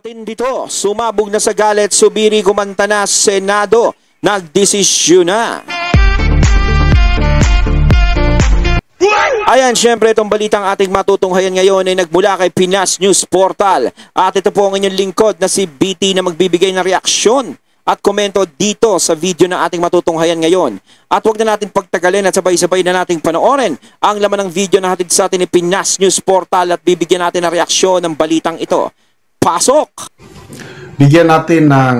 Matindi to, sumabog na sa galit, Zubiri kumanta na, Senado, nagdesisyon na. Ayan, syempre itong balitang ating matutunghayan ngayon ay nagmula kay Pinas News Portal. At ito po ang inyong lingkod na si BT na magbibigay ng reaksyon at komento dito sa video na ating matutunghayan ngayon. At huwag na natin pagtagalin at sabay-sabay na nating panoorin ang laman ng video na hatid sa atin ni Pinas News Portal at bibigyan natin ng reaksyon ng balitang ito. Pasok! Bigyan natin ng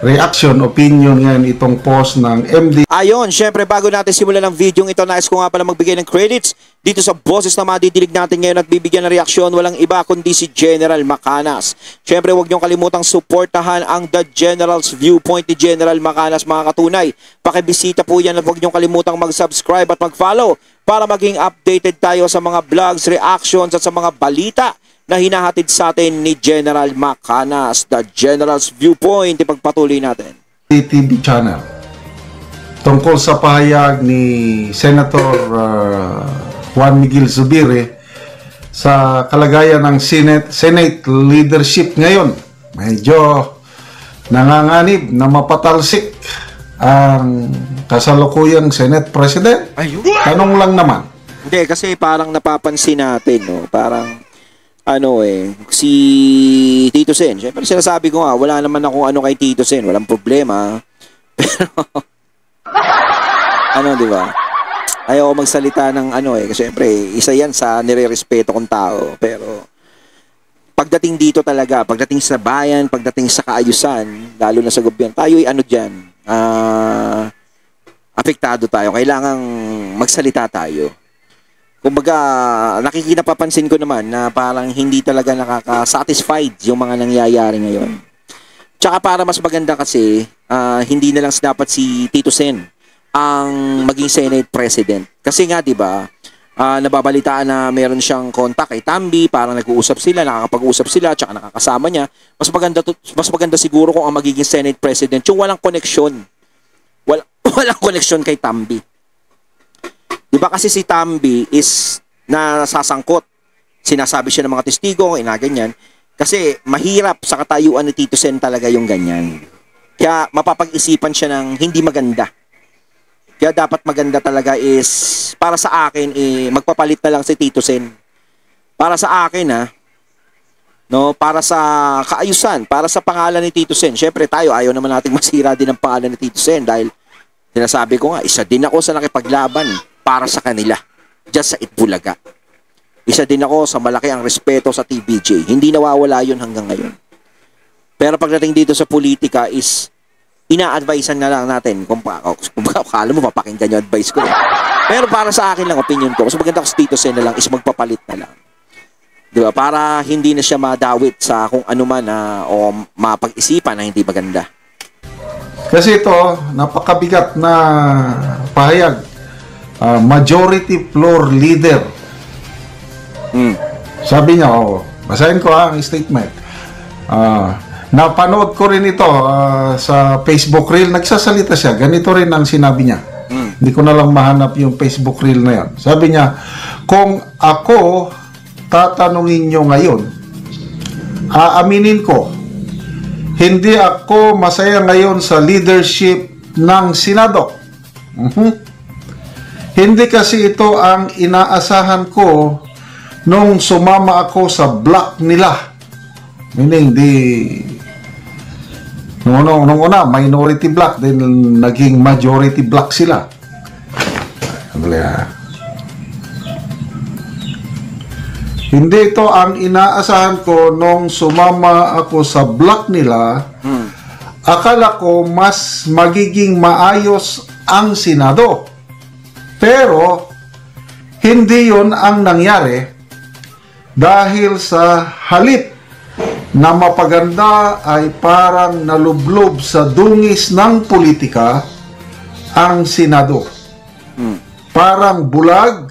reaction, opinion ngayon itong post ng MD. Ayon, syempre bago natin simulan ng video ito, nais ko nga pala magbigay ng credits dito sa boses na madidilig natin ngayon at bibigyan ng reaksyon. Walang iba kundi si General Macanas. Syempre huwag niyong kalimutang suportahan ang The General's Viewpoint ni General Macanas, mga katunay. Pakibisita po yan at huwag niyong kalimutang mag-subscribe at mag-follow para maging updated tayo sa mga vlogs, reactions at sa mga balita na hinahatid sa atin ni General Macanas. The General's Viewpoint, ipagpatuloy natin. TV channel tungkol sa pahayag ni Senator Juan Miguel Zubiri sa kalagayan ng Senate leadership ngayon. Medyo nanganganib na mapatalsik ang kasalukuyang Senate President. Ayun. Tanong lang naman. Hindi, kasi parang napapansin natin, no? Parang si Tito Sen. Siyempre sinasabi ko nga, wala naman ako kay Tito Sen, walang problema. Pero di ba? Ayaw ko magsalita ng kasi siyempre isa yan sa nire-respeto kong tao. Pero pagdating dito talaga, pagdating sa bayan, pagdating sa kaayusan, lalo na sa gobyerno, tayo'y diyan. Apektado tayo. Kailangang magsalita tayo. Kumbaga, nakikinapapansin ko naman na parang hindi talaga nakaka-satisfied yung mga nangyayari ngayon. Tsaka para mas maganda kasi, hindi na lang dapat si Tito Sen ang maging Senate President. Kasi nga, di ba, nababalitaan na meron siyang contact kay Tambi, parang nag-uusap sila, nakakapag-usap sila, tsaka nakakasama niya. Mas maganda siguro kung ang magiging Senate President, yung walang koneksyon. Walang koneksyon kay Tambi. Diba kasi si Tambi is nasasangkot. Sinasabi siya ng mga testigo, ganyan. Kasi mahirap sa katayuan ni Tito Sen talaga yung ganyan. Kaya mapapag-isipan siya ng hindi maganda. Kaya dapat maganda talaga is, para sa akin, magpapalit na lang si Tito Sen. Para sa akin, para sa kaayusan, para sa pangalan ni Tito Sen. Syempre tayo, ayaw naman nating masira din ang pangalan ni Tito Sen dahil sinasabi ko nga, isa din ako sa nakipaglaban para sa kanila, just sa Itbulaga. Isa din ako sa malaki ang respeto sa TVJ. Hindi nawawala yun hanggang ngayon. Pero pagdating dito sa politika is, ina-advisean na lang natin. Kung akala mo, papakinggan yung advice ko. Pero para sa akin lang, opinion ko, mas maganda ko sa Tito Sen na lang is magpapalit na lang. Diba? Para hindi na siya madawit sa kung ano man o mapag-isipan na hindi maganda. Kasi ito, napakabigat na pahayag. Majority floor leader. Sabi niya, basahin ko ang statement. Napanood ko rin ito sa Facebook reel. Nagsasalita siya. Ganito rin ang sinabi niya. Hindi ko na lang mahanap yung Facebook reel na yan. Sabi niya, kung ako tatanungin niyo ngayon, aaminin ko, hindi ako masaya ngayon sa leadership ng Senado. Hindi kasi ito ang inaasahan ko nung sumama ako sa block nila. Meaning, nung una, minority block, then naging majority block sila. Hindi ito ang inaasahan ko nung sumama ako sa block nila. Akala ko mas magiging maayos ang Senado. Pero, hindi yun ang nangyari dahil sa halip na mapaganda ay parang nalublob sa dungis ng politika ang Senado. Parang bulag.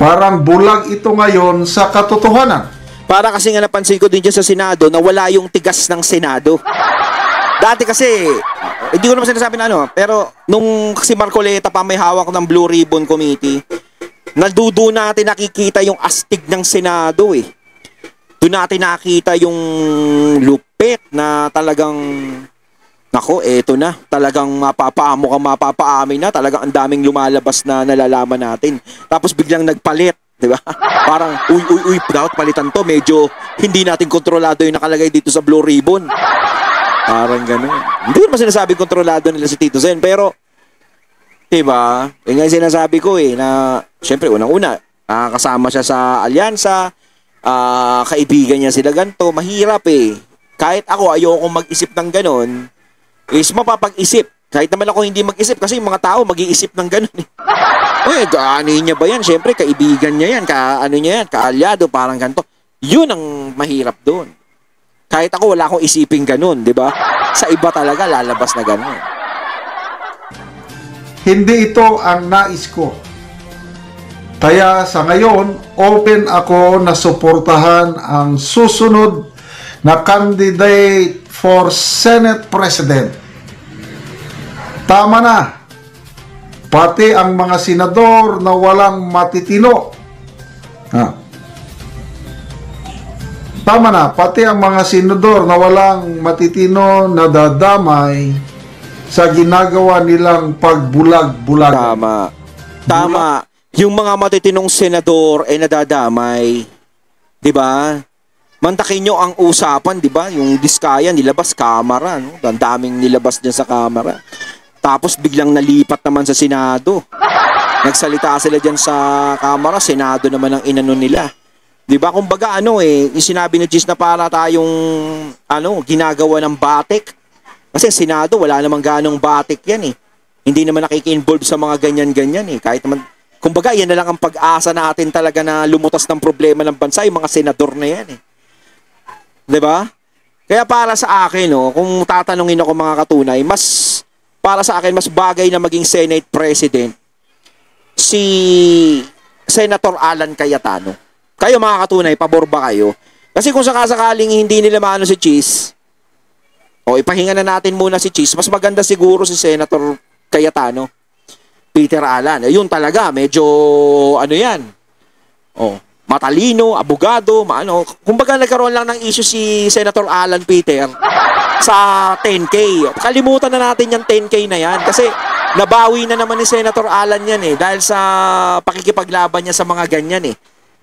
Parang bulag ito ngayon sa katotohanan. Para kasi nga napansin ko din dyan sa Senado na wala yung tigas ng Senado. Dati kasi, hindi ko naman sinasabi na pero nung si Marcoleta pa may hawak ng Blue Ribbon Committee, nadudo natin nakikita yung astig ng Senado Doon natin nakita yung lupit na talagang, nako, eto na. Talagang mapapaamin na. Talagang ang daming lumalabas na nalalaman natin. Tapos biglang nagpalit. Diba? Parang, uy, dapat palitan to. Medyo hindi natin kontrolado yung nakalagay dito sa Blue Ribbon. Parang gano'n. Hindi naman sinasabing kontrolado nila si Tito Sen. Pero, diba? Yung nga yung sinasabi ko na, syempre, unang-una, kasama siya sa alyansa, kaibigan niya sila ganito, mahirap Kahit ako, ayoko mag-isip ng gano'n, is mapapag-isip. Kahit naman ako hindi mag-isip kasi yung mga tao mag-iisip ng gano'n ano niya ba yan? Siyempre, kaibigan niya yan, kaalyado, parang ganito. Yun ang mahirap doon. Kahit ako, wala akong isiping gano'n, di ba? Sa iba talaga, lalabas na gano'n. Hindi ito ang nais ko. Kaya sa ngayon, open ako na suportahan ang susunod na candidate for Senate President. Tama na. Pati ang mga senador na walang matitino. Tama na. Pati ang mga senador na walang matitino na dadamay sa ginagawa nilang pagbulag-bulag. Tama. Yung mga matitinong senador ay nadadamay. 'Di ba? Mantakin nyo ang usapan, 'di ba? Yung Diskaya nilabas kamera, no? Ang daming nilabas diyan sa kamera. Tapos biglang nalipat naman sa Senado. Nagsalita sila diyan sa kamera, Senado naman ang inano nila. 'Di ba? Kumbaga sinabi ni Gis na para tayong ginagawa ng batik. Kasi Senado wala namang ganong batik 'yan Hindi naman nakiki-involve sa mga ganyan-ganyan Kahit naman kumbaga yan na lang ang pag-asa natin talaga na lumutas ng problema ng bansa, yung mga senador na yan 'Di ba? Kaya para sa akin kung tatanungin ako mga katunay, para sa akin mas bagay na maging Senate President si Senator Alan Cayetano. Kayo mga katunay, pabor ba kayo? Kasi kung sakasakaling hindi nila maano si Cheese, ipahinga na natin muna si Cheese, mas maganda siguro si Senator Cayetano, Peter Alan. Yun talaga, medyo matalino, abogado, kumbaga nagkaroon lang ng issue si Senator Alan Peter sa 10K. Kalimutan na natin yung 10K na yan kasi nabawi na naman ni Senator Alan yan dahil sa pakikipaglaban niya sa mga ganyan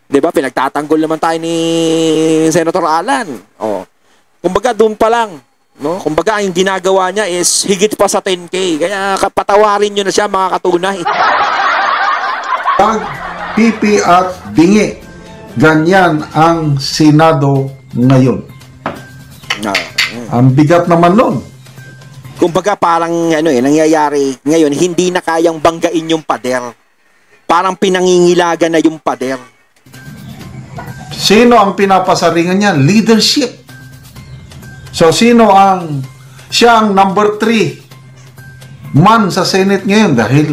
'Di ba? Pinagtatanggol naman tayo ni Senator Alan. Kumbaga doon pa lang, no? Kumbaga yung ginagawa niya is higit pa sa 10K. Kaya patawarin niyo na siya mga katunay. Pag pipi at bingi, ganyan ang Senado ngayon. Ang bigat naman nun. Kumbaga parang nangyayari ngayon, hindi na kayang banggain yung pader. Parang pinangingilagan na yung pader. Sino ang pinapasaringan niya? Leadership. So siya ang number 3 man sa Senate ngayon dahil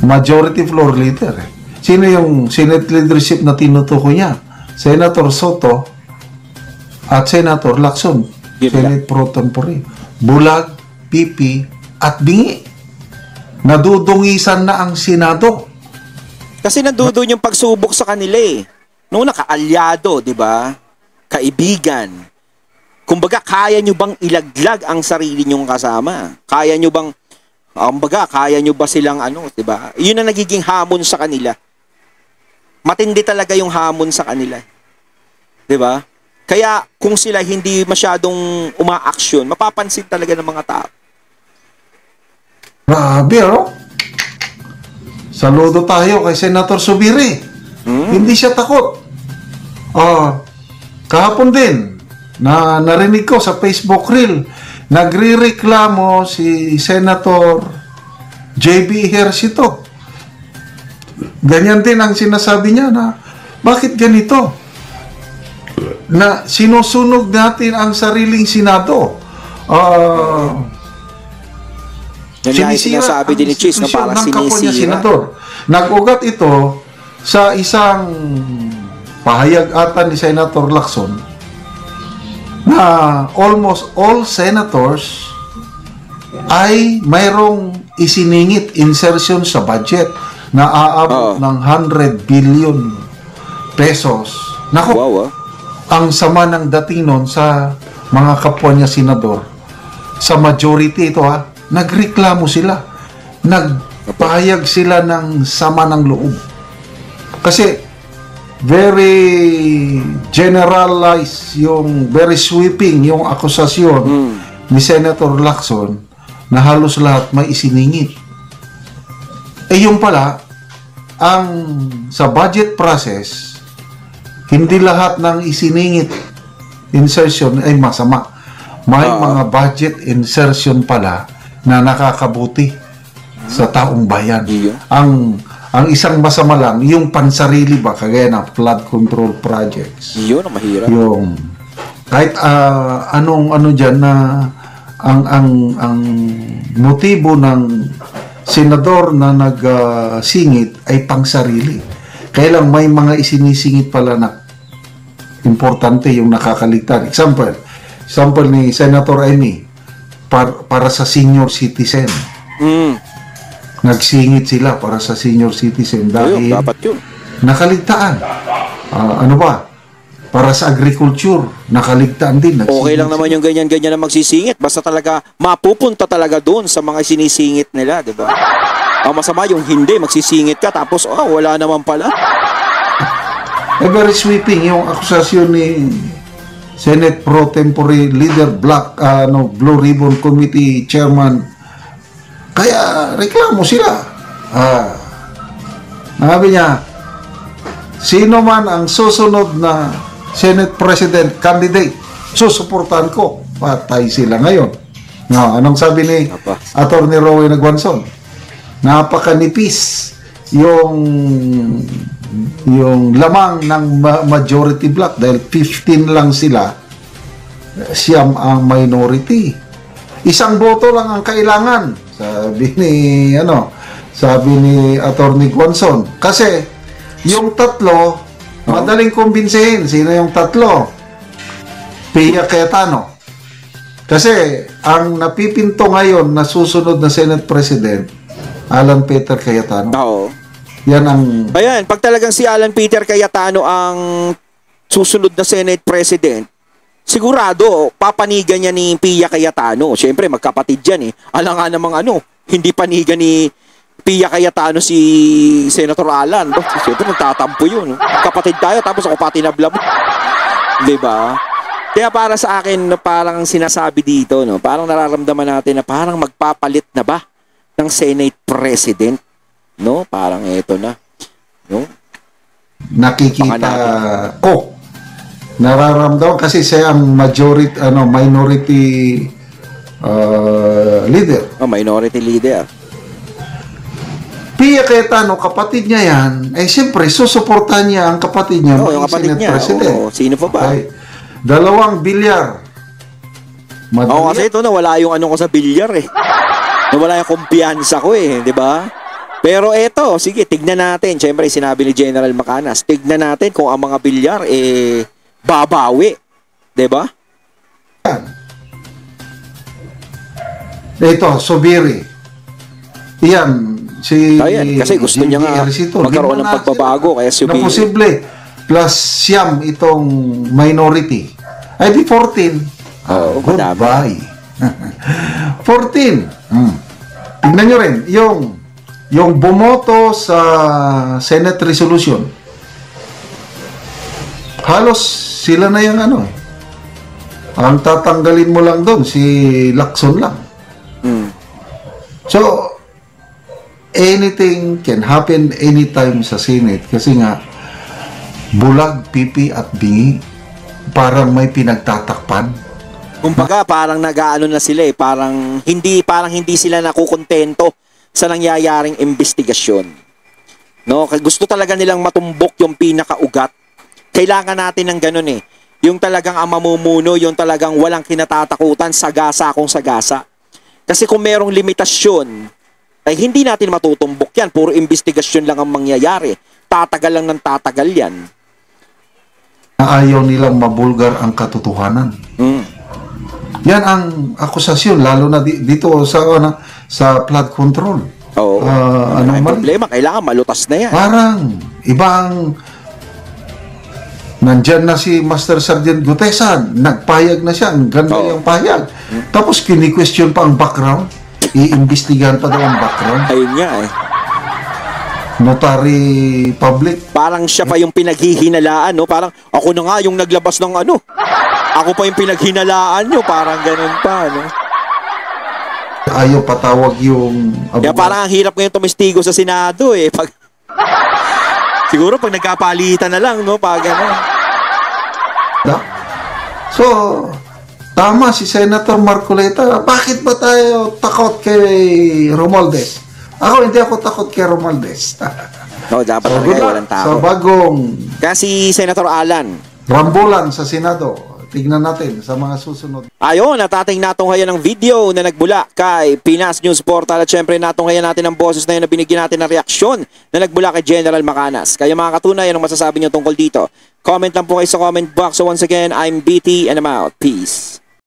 majority floor leader. Sino yung Senate leadership na tinutukoy niya? Senator Soto at Senator Lacson. Senate Pro Tempore. Bulag, pipi, at bingi. Nadudungisan na ang Senado. Kasi nandoon yung pagsubok sa kanila Noong nakaalyado, di ba? Kaibigan. Kumbaga, kaya nyo bang ilaglag ang sarili nyong kasama? Kaya nyo bang, kaya nyo ba silang di ba? Yun ang nagiging hamon sa kanila. Matindi talaga yung hamon sa kanila. Di ba? Kaya kung sila hindi masyadong uma-action, mapapansin talaga ng mga tao. Grabe, Saludo tayo kay Senator Subiri. Hindi siya takot. Kahapon din, narinig ko sa Facebook Reel, nagre-reklamo si Senator JB Ejercito. Ganyan din ang sinasabi niya na, bakit ganito? Na sinusunog natin ang sariling Senado. Sinisira ang din ni Cheese na parang sinisira. Nag-ugat ito sa isang pahayag ata ni Senator Lacson na almost all senators ay mayroong isiningit insertion sa budget na aabot ng 100 billion pesos Nako, Wow, ah. ang sama ng dating nun sa mga kapwa niya senador, sa majority ito nagreklamo sila. Nagpahayag sila ng sama ng loob. Kasi very generalized very sweeping yung akusasyon ni Senator Lacson na halos lahat may isiningit. Yung pala, sa budget process, hindi lahat ng isiningit insertion ay masama. May mga budget insertion pala na nakakabuti sa taong bayan. Ang isang masama lang, yung pansarili ba, kagaya na flood control projects. Yun ang mahirap. Yung kahit ano diyan na ang motibo ng senador na nagsingit ay pangsarili. Kaya lang may mga isinisingit pala na importante yung nakakaligtan. Example ni Senator Amy para sa senior citizen. Nagsingit sila para sa senior citizen dahil dapat yun. nakaligtaan. Ano ba? Para sa agriculture, nakaligtaan din. Okay lang naman yung ganyan-ganyan na magsisingit. Basta talaga, mapupunta talaga doon sa mga sinisingit nila, di ba? Ang masama yung hindi, magsisingit ka, tapos, wala naman pala. Very sweeping yung akusasyon ni Senate Pro Tempore Leader Blue Ribbon Committee Chairman. Kaya reklamo sila. Sabi niya, sino man ang susunod na Senate President candidate, susuportahan ko. Patay sila ngayon. Anong sabi ni Attorney Roy Nagwanson? Napakanipis yung lamang ng majority block dahil 15 lang sila, siyam ang minority. Isang boto lang ang kailangan, sabi ni Attorney Gwanson. Kasi yung tatlo, madaling kumbinsihin. Sino yung tatlo? Pia Cayetano. Kasi ang napipinto ngayon na susunod na Senate President, Alan Peter Cayetano. Oo. Yan ang... Ayan, pag talagang si Alan Peter Cayetano ang susunod na Senate President, sigurado, papanigan niya ni Pia Cayetano. Siyempre, magkapatid yan eh. Alam nga namang hindi panigan ni Pia Cayetano si Senator Alan. Siyempre, magtatampo yun. Kapatid tayo, tapos ako patinabla mo. Diba? Kaya para sa akin, parang sinasabi dito, parang nararamdaman natin na parang magpapalit na ba ng Senate President? Parang ito na. Nakikita ko. Nararamdaman kasi siya ang minority leader. Minority leader. Pia Cayetano, kapatid niya yan, siyempre, susuportahan niya ang kapatid niya. Yung kapatid niya. Sino pa ba? Dalawang bilyar. Kasi ito, nawala yung ko sa bilyar eh. Nawala yung kumpiyansa ko eh, di ba? Pero eto, sige, tignan natin. Siyempre, sinabi ni General Macanas, tignan natin kung ang mga bilyar babawi. Di ba? Ito, Subiri. Yan, kasi gusto niya nga magkaroon ng pagbabago. Kaya Subiri. Na posible. Plus siyam itong minority. Ay di 14. Goodbye. 14. Tignan nyo rin, yung bumoto sa Senate resolution, halos sila na yung ang tatanggalin mo lang doon, si Lacson lang. So, anything can happen anytime sa Senate kasi nga, bulag, pipi at bingi, parang may pinagtatakpan. Kumbaga, parang nag-aano na sila parang hindi sila nakukontento sa nangyayaring investigasyon. Gusto talaga nilang matumbok yung pinakaugat. Kailangan natin ng ganun Yung talagang ang mamumuno, yung talagang walang kinatatakutan, sagasa kung sagasa. Kasi kung merong limitasyon, ay hindi natin matutumbok yan. Puro investigasyon lang ang mangyayari. Tatagal lang ng tatagal yan. Ayaw nilang mabulgar ang katotohanan. Yan ang akusasyon, lalo na dito sa flood control. Oo. May problema, kailangan malutas na yan. Parang ibang Nandyan na si Master Sergeant Gutesan. Nagpayag na siya. Ang ganda yung payag. Tapos kini-question pa ang background. Iimbestigahan pa daw ang background. Ayun nga eh. Notary public. Parang siya pa yung pinaghihinalaan, no? Parang ako na nga yung naglabas ng ano. Ako pa yung pinaghinalaan nyo. Parang ganun pa, no? Ayaw patawag yung Kaya parang ang hirap ngayon tumistigo sa Senado, eh. Siguro pag nagkapalitan na lang, no? Pag ano. So, tama si Senator Marcoleta. Bakit ba tayo takot kay Romualdez? Ako, hindi ako takot kay Romualdez. No, dapat So, talaga good luck walang sa tao. bagong Kasi Senator Alan, rambulan sa Senado. Tignan natin sa mga susunod. ayun, natating natunghayan ng video na nagbula kay Pinas News Portal at syempre natunghayan natin ang boses na yun na binigyan natin ng reaksyon na nagbula kay General Macanas. Kaya mga katunay, anong masasabi niyo tungkol dito? Comment lang po kayo sa comment box. So once again, I'm BT and I'm out. Peace.